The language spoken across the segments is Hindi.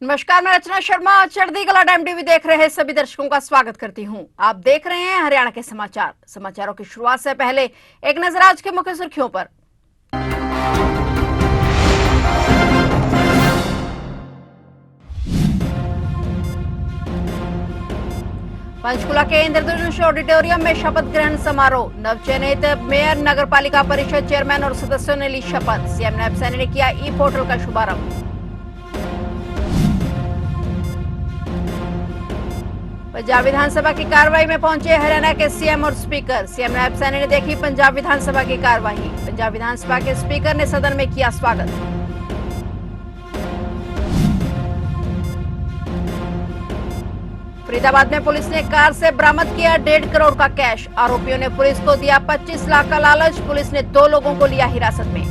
नमस्कार, मैं रचना शर्मा। चढ़ती कला टाइम टीवी देख रहे सभी दर्शकों का स्वागत करती हूं। आप देख रहे हैं हरियाणा के समाचार। समाचारों की शुरुआत से पहले एक नजर आज के मुख्य सुर्खियों पर। पंचकुला के इंद्रधनुष ऑडिटोरियम में शपथ ग्रहण समारोह। नवचयनित मेयर, नगर पालिका परिषद चेयरमैन और सदस्यों ने ली शपथ। सीएम नायब सैनी ने किया ई पोर्टल का शुभारंभ। पंजाब विधानसभा की कार्रवाई में पहुंचे हरियाणा के सीएम और स्पीकर। सीएम नायब सैनी ने देखी पंजाब विधानसभा की कार्रवाई। पंजाब विधानसभा के स्पीकर ने सदन में किया स्वागत। फरीदाबाद में पुलिस ने कार से बरामद किया 1.5 करोड़ का कैश। आरोपियों ने पुलिस को दिया 25 लाख का लालच। पुलिस ने 2 लोगों को लिया हिरासत में।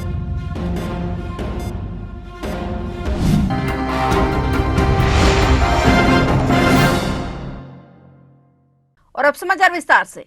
और अब समाचार विस्तार से।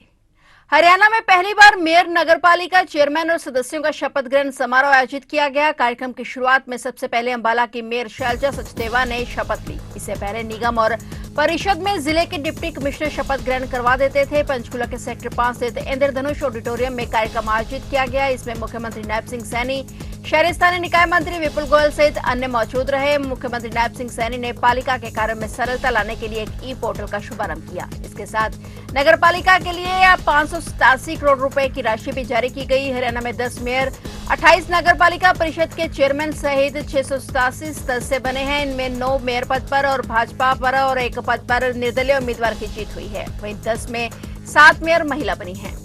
हरियाणा में पहली बार मेयर, नगरपालिका चेयरमैन और सदस्यों का शपथ ग्रहण समारोह आयोजित किया गया। कार्यक्रम की शुरुआत में सबसे पहले अंबाला की मेयर शैलजा सचदेवा ने शपथ ली। इससे पहले निगम और परिषद में जिले के डिप्टी कमिश्नर शपथ ग्रहण करवा देते थे। पंचकुला के सेक्टर 5 स्थित इंद्रधनुष ऑडिटोरियम में कार्यक्रम आयोजित किया गया। इसमें मुख्यमंत्री नायब सिंह सैनी, शहरी स्थानीय निकाय मंत्री विपुल गोयल सहित अन्य मौजूद रहे। मुख्यमंत्री नायब सिंह सैनी ने पालिका के कार्य में सरलता लाने के लिए एक ई पोर्टल का शुभारंभ किया। इसके साथ नगर पालिका के लिए 587 करोड़ रुपए की राशि भी जारी की गई। हरियाणा में 10 मेयर, 28 नगर पालिका परिषद के चेयरमैन सहित 687 सदस्य बने हैं। इनमें 9 मेयर पद पर और भाजपा पर और 1 पद पर निर्दलीय उम्मीदवार की जीत हुई है। वहीं 10 में 7 मेयर महिला बनी हैं।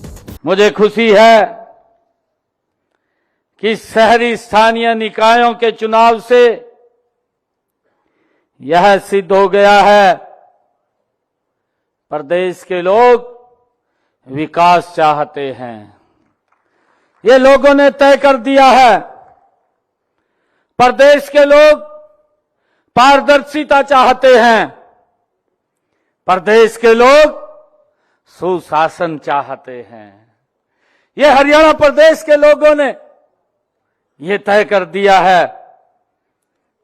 मुझे खुशी है कि शहरी स्थानीय निकायों के चुनाव से यह सिद्ध हो गया है, प्रदेश के लोग विकास चाहते हैं। ये लोगों ने तय कर दिया है। प्रदेश के लोग पारदर्शिता चाहते हैं। प्रदेश के लोग सुशासन चाहते हैं। ये हरियाणा प्रदेश के लोगों ने ये तय कर दिया है।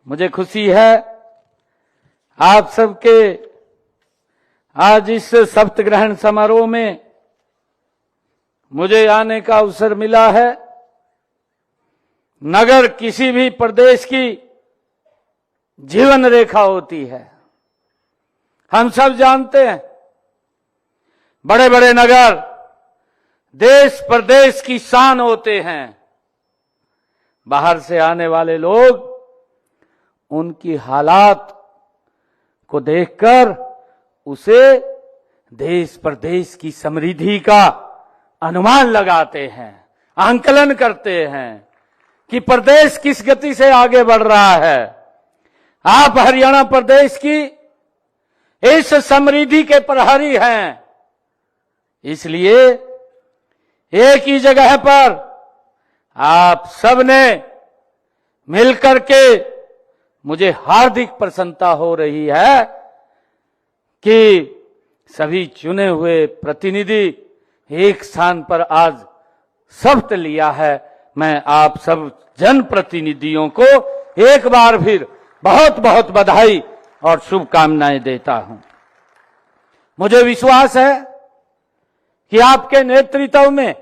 मुझे खुशी है आप सबके आज इस शपथ ग्रहण समारोह में मुझे आने का अवसर मिला है। नगर किसी भी प्रदेश की जीवन रेखा होती है। हम सब जानते हैं, बड़े बड़े नगर देश प्रदेश की शान होते हैं। बाहर से आने वाले लोग उनकी हालात को देखकर उसे देश प्रदेश की समृद्धि का अनुमान लगाते हैं, आंकलन करते हैं कि प्रदेश किस गति से आगे बढ़ रहा है। आप हरियाणा प्रदेश की इस समृद्धि के प्रहरी हैं। इसलिए एक ही जगह पर आप सबने मिलकर के मुझे हार्दिक प्रसन्नता हो रही है कि सभी चुने हुए प्रतिनिधि एक स्थान पर आज शपथ लिया है। मैं आप सब जनप्रतिनिधियों को एक बार फिर बहुत बहुत बधाई और शुभकामनाएं देता हूं। मुझे विश्वास है कि आपके नेतृत्व में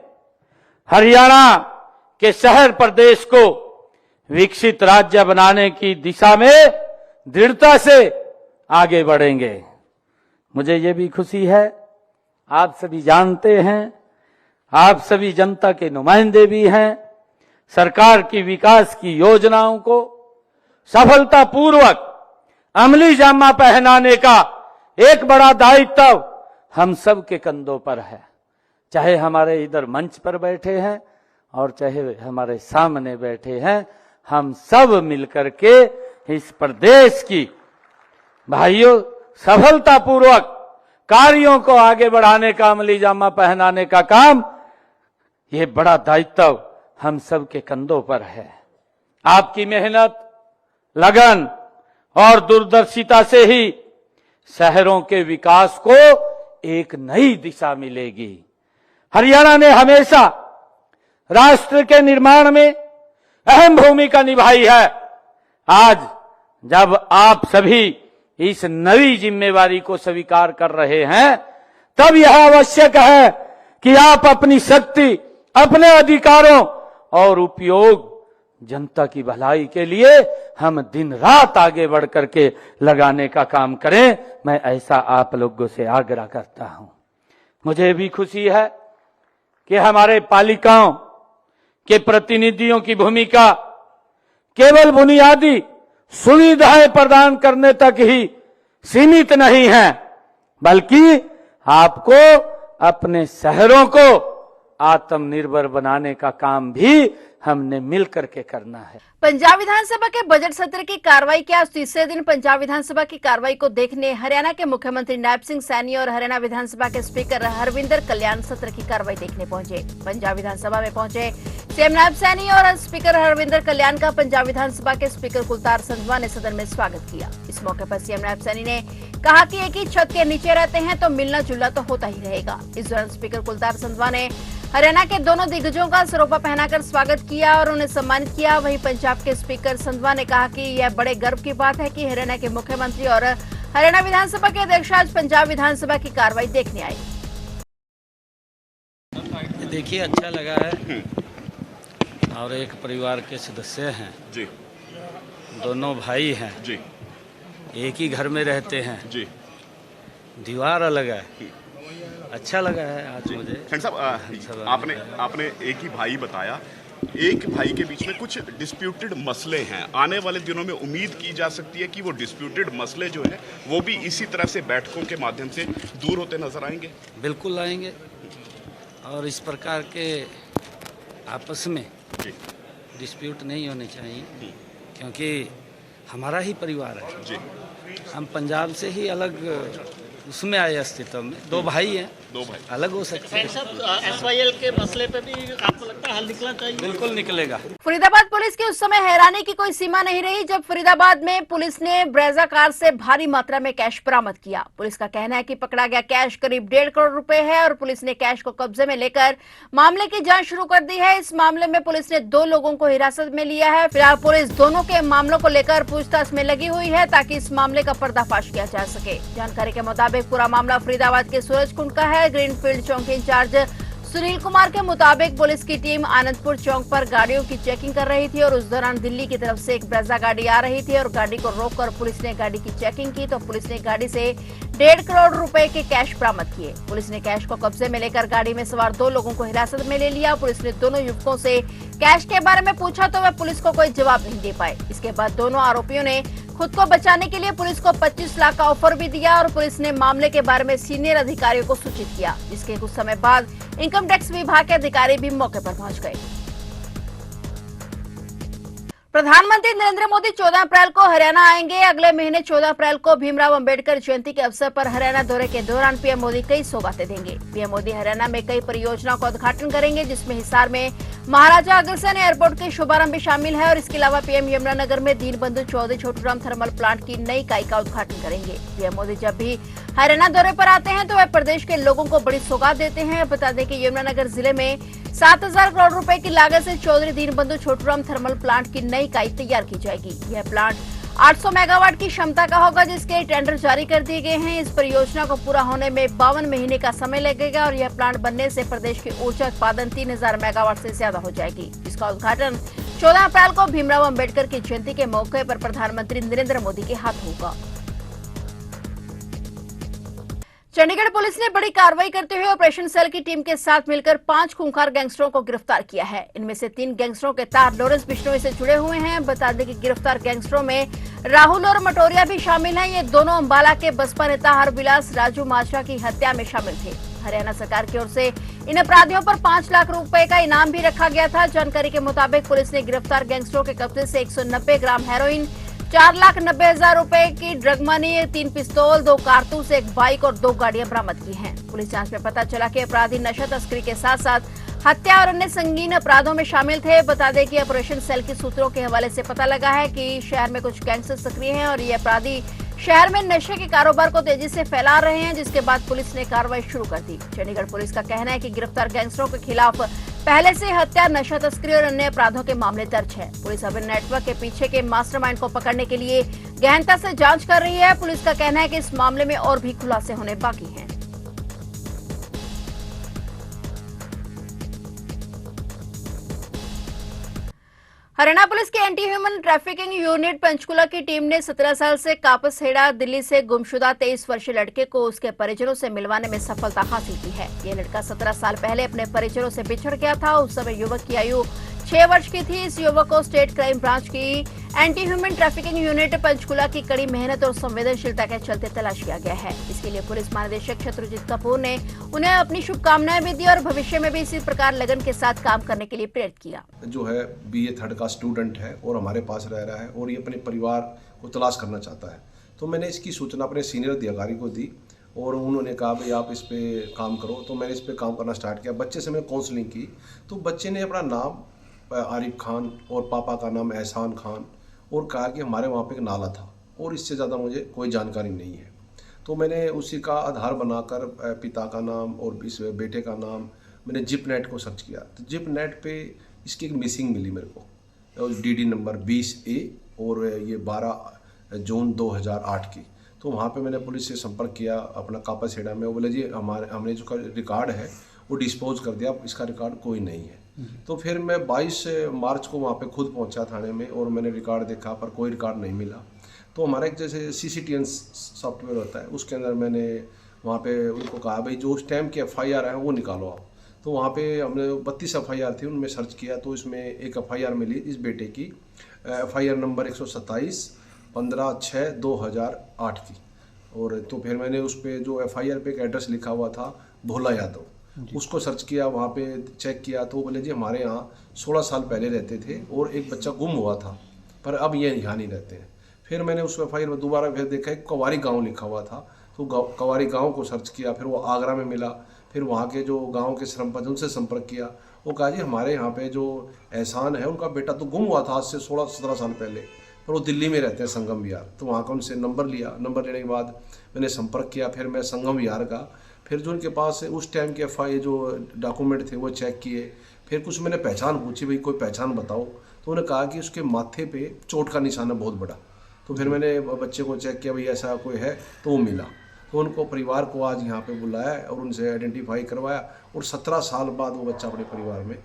हरियाणा के शहर प्रदेश को विकसित राज्य बनाने की दिशा में दृढ़ता से आगे बढ़ेंगे। मुझे ये भी खुशी है, आप सभी जानते हैं, आप सभी जनता के नुमाइंदे भी हैं। सरकार की विकास की योजनाओं को सफलतापूर्वक अमली जामा पहनाने का एक बड़ा दायित्व हम सब के कंधों पर है। चाहे हमारे इधर मंच पर बैठे हैं और चाहे हमारे सामने बैठे हैं, हम सब मिलकर के इस प्रदेश की भाइयों सफलतापूर्वक कार्यों को आगे बढ़ाने का, अमली जामा पहनाने का काम, ये बड़ा दायित्व हम सब के कंधों पर है। आपकी मेहनत, लगन और दूरदर्शिता से ही शहरों के विकास को एक नई दिशा मिलेगी। हरियाणा ने हमेशा राष्ट्र के निर्माण में अहम भूमिका निभाई है। आज जब आप सभी इस नई जिम्मेवारी को स्वीकार कर रहे हैं, तब यह आवश्यक है कि आप अपनी शक्ति, अपने अधिकारों और उपयोग जनता की भलाई के लिए हम दिन रात आगे बढ़ करके लगाने का काम करें। मैं ऐसा आप लोगों से आग्रह करता हूं। मुझे भी खुशी है कि हमारे पालिकाओं के प्रतिनिधियों की भूमिका केवल बुनियादी सुविधाएं प्रदान करने तक ही सीमित नहीं है, बल्कि आपको अपने शहरों को आत्मनिर्भर बनाने का काम भी हमने मिल करके करना है। पंजाब विधानसभा के बजट सत्र की कार्रवाई के आज तीसरे दिन पंजाब विधानसभा की कार्रवाई को देखने हरियाणा के मुख्यमंत्री नायब सिंह सैनी और हरियाणा विधानसभा के स्पीकर हरविंदर कल्याण सत्र की कार्रवाई देखने पहुंचे। पंजाब विधानसभा में पहुंचे सीएम नायब सैनी और स्पीकर हरविंदर कल्याण का पंजाब विधानसभा के स्पीकर कुलतार संधवा ने सदन में स्वागत किया। इस मौके पर सीएम नायब सैनी ने कहा कि एक ही छत के नीचे रहते हैं तो मिलना जुलना तो होता ही रहेगा। इस दौरान स्पीकर कुलतार संधवा ने हरियाणा के दोनों दिग्गजों का सरोपा पहनाकर स्वागत किया और उन्हें सम्मानित किया। वहीं पंजाब के स्पीकर संधवा ने कहा कि यह बड़े गर्व की बात है कि हरियाणा के मुख्यमंत्री और हरियाणा विधानसभा के अध्यक्ष आज पंजाब विधानसभा की कार्रवाई देखने आए। देखिए, अच्छा लगा है और एक परिवार के सदस्य हैं जी, दोनों भाई हैं जी, एक ही घर में रहते हैं जी। दीवार अलग है। अच्छा लगा है आज मुझे। खंड साहब, आपने एक ही भाई बताया, एक भाई के बीच में कुछ डिस्प्यूटेड मसले हैं। आने वाले दिनों में उम्मीद की जा सकती है कि वो डिस्प्यूटेड मसले जो है वो भी इसी तरह से बैठकों के माध्यम से दूर होते नजर आएंगे। बिल्कुल आएंगे और इस प्रकार के आपस में जी, डिस्प्यूट नहीं होने चाहिए, क्योंकि हमारा ही परिवार है जी। हम पंजाब से ही अलग उसमें आए अस्तित्व में। दो भाई हैं, दो भाई अलग हो सकते हैं। एसवाईएल के मसले पे भी आपको लगता है हल निकलना चाहिए? बिल्कुल निकलेगा। फरीदाबाद पुलिस की उस समय हैरानी की कोई सीमा नहीं रही जब फरीदाबाद में पुलिस ने ब्रेजा कार से भारी मात्रा में कैश बरामद किया। पुलिस का कहना है कि पकड़ा गया कैश करीब 1.5 करोड़ रुपए है और पुलिस ने कैश को कब्जे में लेकर मामले की जांच शुरू कर दी है। इस मामले में पुलिस ने 2 लोगों को हिरासत में लिया है। फिलहाल पुलिस दोनों के मामलों को लेकर पूछताछ में लगी हुई है ताकि इस मामले का पर्दाफाश किया जा सके। जानकारी के मुताबिक पूरा मामला फरीदाबाद के सूरजकुंड का है। ग्रीनफील्ड चौक के इंचार्ज सुनील कुमार के मुताबिक पुलिस की टीम आनंदपुर चौक पर गाड़ियों की चेकिंग कर रही थी और उस दौरान दिल्ली की तरफ से एक ब्रेजा गाड़ी आ रही थी और गाड़ी को रोककर पुलिस ने गाड़ी की चेकिंग की तो पुलिस ने गाड़ी से 1.5 करोड़ रुपए के कैश बरामद किए। पुलिस ने कैश को कब्जे में लेकर गाड़ी में सवार 2 लोगों को हिरासत में ले लिया। पुलिस ने दोनों युवकों से कैश के बारे में पूछा तो वे पुलिस को कोई जवाब नहीं दे पाए। इसके बाद दोनों आरोपियों ने खुद को बचाने के लिए पुलिस को 25 लाख का ऑफर भी दिया और पुलिस ने मामले के बारे में सीनियर अधिकारियों को सूचित किया, जिसके कुछ समय बाद इनकम टैक्स विभाग के अधिकारी भी मौके पर पहुंच गए। प्रधानमंत्री नरेंद्र मोदी 14 अप्रैल को हरियाणा आएंगे। अगले महीने 14 अप्रैल को भीमराव अंबेडकर जयंती के अवसर पर हरियाणा दौरे के दौरान पीएम मोदी कई सौगातें देंगे। पीएम मोदी हरियाणा में कई परियोजनाओं का उद्घाटन करेंगे, जिसमें हिसार में महाराजा अग्रसेन एयरपोर्ट के शुभारंभ भी शामिल है और इसके अलावा पीएम यमुनानगर में दीनबंधु चौधरी छोटूराम थर्मल प्लांट की नई इकाई का उद्घाटन करेंगे। पीएम मोदी जब भी हरियाणा दौरे पर आते हैं तो वह प्रदेश के लोगों को बड़ी सौगात देते हैं। बता दें कि यमुनानगर जिले में 7,000 करोड़ रुपए की लागत से चौधरी दीनबंधु छोटूराम थर्मल प्लांट की नई इकाई तैयार की जाएगी। यह प्लांट 800 मेगावाट की क्षमता का होगा, जिसके टेंडर जारी कर दिए गए हैं। इस परियोजना को पूरा होने में 52 महीने का समय लगेगा और यह प्लांट बनने से प्रदेश की ऊर्जा उत्पादन 3,000 मेगावाट से ज्यादा हो जाएगी। इसका उद्घाटन 14 अप्रैल को भीमराव अंबेडकर की जयंती के मौके पर प्रधानमंत्री नरेंद्र मोदी के हाथ होगा। चंडीगढ़ पुलिस ने बड़ी कार्रवाई करते हुए ऑपरेशन सेल की टीम के साथ मिलकर 5 खूंखार गैंगस्टरों को गिरफ्तार किया है। इनमें से 3 गैंगस्टरों के तार लॉरेंस बिश्नोई से जुड़े हुए हैं। बता दें कि गिरफ्तार गैंगस्टरों में राहुल और मटोरिया भी शामिल हैं। ये दोनों अंबाला के बसपा नेता हरविलास राजू माजरा की हत्या में शामिल थे। हरियाणा सरकार की ओर से इन अपराधियों पर 5 लाख रुपए का इनाम भी रखा गया था। जानकारी के मुताबिक पुलिस ने गिरफ्तार गैंगस्टरों के कब्जे से 190 ग्राम हेरोइन, 4,90,000 रुपए की ड्रग मनी, 3 पिस्तौल, 2 कारतूस, 1 बाइक और 2 गाड़ियां बरामद की हैं। पुलिस जांच में पता चला कि अपराधी नशा तस्करी के साथ साथ हत्या और अन्य संगीन अपराधों में शामिल थे। बता दें कि ऑपरेशन सेल के सूत्रों के हवाले से पता लगा है कि शहर में कुछ गैंगस्टर सक्रिय हैं और ये अपराधी शहर में नशे के कारोबार को तेजी से फैला रहे हैं, जिसके बाद पुलिस ने कार्रवाई शुरू कर दी। चंडीगढ़ पुलिस का कहना है कि गिरफ्तार गैंगस्टरों के खिलाफ पहले से हत्या, नशा तस्करी और अन्य अपराधों के मामले दर्ज है। पुलिस अब नेटवर्क के पीछे के मास्टरमाइंड को पकड़ने के लिए गहनता से जांच कर रही है। पुलिस का कहना है कि इस मामले में और भी खुलासे होने बाकी हैं। हरियाणा पुलिस की anti human trafficking unit Panchkula की टीम ने 17 साल से कापसहेड़ा दिल्ली से गुमशुदा 23 वर्षीय लड़के को उसके परिजनों से मिलवाने में सफलता हासिल की है। ये लड़का 17 साल पहले अपने परिजनों से बिछड़ गया था। उस समय युवक की आयु 6 वर्ष की थी। इस युवक को स्टेट क्राइम ब्रांच की anti human trafficking unit Panchkula की कड़ी मेहनत और संवेदनशीलता के चलते तलाश किया गया है। इसके लिए पुलिस महानिदेशक शत्रुजीत कपूर ने उन्हें अपनी शुभकामनाएं भी दी और भविष्य में भी इसी प्रकार लगन के साथ काम करने के लिए प्रेरित किया। जो है BA 3rd का स्टूडेंट है और हमारे पास रह रहा है और ये अपने परिवार को तलाश करना चाहता है, तो मैंने इसकी सूचना अपने सीनियर अधिकारी को दी और उन्होंने कहा भाई आप इस पे काम करो। तो मैंने इस पे काम करना स्टार्ट किया। बच्चे से मैंने काउंसलिंग की तो बच्चे ने अपना नाम आरिफ खान और पापा का नाम एहसान खान और कहा कि हमारे वहाँ पे एक नाला था और इससे ज़्यादा मुझे कोई जानकारी नहीं है। तो मैंने उसी का आधार बनाकर पिता का नाम और इस बेटे का नाम मैंने जिप नेट को सर्च किया। तो जिप नेट पे इसकी एक मिसिंग मिली मेरे को, DD नंबर 20A और ये 12 जून 2008 की। तो वहाँ पे मैंने पुलिस से संपर्क किया अपना कापसहेड़ा में। वो बोले जी हमने जो रिकॉर्ड है वो डिस्पोज कर दिया, इसका रिकॉर्ड कोई नहीं है। तो फिर मैं 22 मार्च को वहाँ पे खुद पहुँचा थाने में और मैंने रिकॉर्ड देखा पर कोई रिकॉर्ड नहीं मिला। तो हमारा एक जैसे CCTN सॉफ्टवेयर होता है उसके अंदर मैंने वहाँ पे उनको कहा भाई जो उस टाइम की FIR है वो निकालो आप। तो वहाँ पे हमने 32 FIR थी उनमें सर्च किया तो इसमें एक FIR मिली इस बेटे की, FIR नंबर 127 15/6/2008 की। और तो फिर मैंने उस पर जो FIR पे एक एड्रेस लिखा हुआ था भोला यादव, उसको सर्च किया, वहाँ पे चेक किया तो बोले जी हमारे यहाँ 16 साल पहले रहते थे और एक बच्चा गुम हुआ था पर अब ये यहाँ नहीं रहते हैं। फिर मैंने उस FIR में दोबारा फिर देखा एक कवारी गांव लिखा हुआ था तो कवारी गांव को सर्च किया, फिर वो आगरा में मिला। फिर वहाँ के जो गांव के सरपंच उनसे संपर्क किया, वो कहा जी हमारे यहाँ पे जो एहसान है उनका बेटा तो गुम हुआ था आज से 16-17 साल पहले पर वो दिल्ली में रहते हैं संगम विहार। तो वहाँ का उनसे नंबर लिया, नंबर लेने के बाद मैंने संपर्क किया। फिर मैं संगम विहार का फिर जो उनके पास उस टाइम के FIR जो डॉक्यूमेंट थे वो चेक किए। फिर कुछ मैंने पहचान पूछी भाई कोई पहचान बताओ, तो उन्होंने कहा कि उसके माथे पे चोट का निशान है बहुत बड़ा। तो फिर मैंने बच्चे को चेक किया भाई ऐसा कोई है तो वो मिला। तो उनको परिवार को आज यहाँ पे बुलाया और उनसे आइडेंटिफाई करवाया और 17 साल बाद वो बच्चा अपने परिवार में।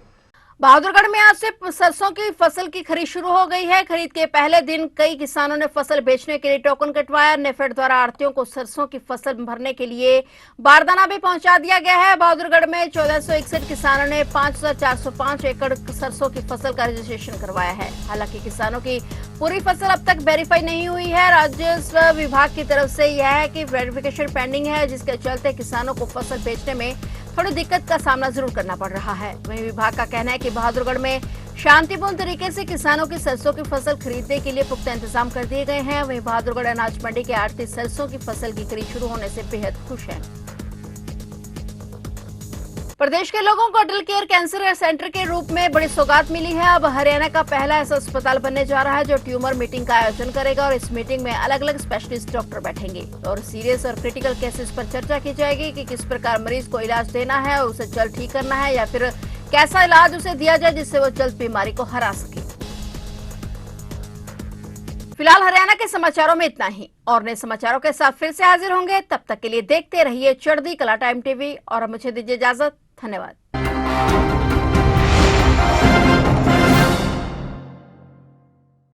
बहादुरगढ़ में आज से सरसों की फसल की खरीद शुरू हो गई है। खरीद के पहले दिन कई किसानों ने फसल बेचने के लिए टोकन कटवाया। नेफेड द्वारा आढ़तियों को सरसों की फसल भरने के लिए बारदाना भी पहुंचा दिया गया है। बहादुरगढ़ में 1461 किसानों ने 5405 एकड़ सरसों की फसल का रजिस्ट्रेशन करवाया है। हालांकि किसानों की पूरी फसल अब तक वेरीफाई नहीं हुई है। राजस्व विभाग की तरफ से यह है कि वेरिफिकेशन पेंडिंग है, जिसके चलते किसानों को फसल बेचने में थोड़ी दिक्कत का सामना जरूर करना पड़ रहा है। वहीं विभाग का कहना है कि बहादुरगढ़ में शांतिपूर्ण तरीके से किसानों की सरसों की फसल खरीदने के लिए पुख्ता इंतजाम कर दिए गए हैं। वहीं बहादुरगढ़ अनाज मंडी के आढ़ती सरसों की फसल की खरीद शुरू होने से बेहद खुश हैं। प्रदेश के लोगों को अटल केयर कैंसर सेंटर के रूप में बड़ी सौगात मिली है। अब हरियाणा का पहला ऐसा अस्पताल बनने जा रहा है जो ट्यूमर मीटिंग का आयोजन करेगा और इस मीटिंग में अलग अलग स्पेशलिस्ट डॉक्टर बैठेंगे और सीरियस और क्रिटिकल केसेस पर चर्चा की जाएगी कि किस प्रकार मरीज को इलाज देना है और उसे जल्द ठीक करना है या फिर कैसा इलाज उसे दिया जाए जिससे वो जल्द बीमारी को हरा सके। फिलहाल हरियाणा के समाचारों में इतना ही और नए समाचारों के साथ फिर से हाजिर होंगे। तब तक के लिए देखते रहिए चढ़ती कला टाइम टीवी और मुझे दीजिए इजाजत। धन्यवाद।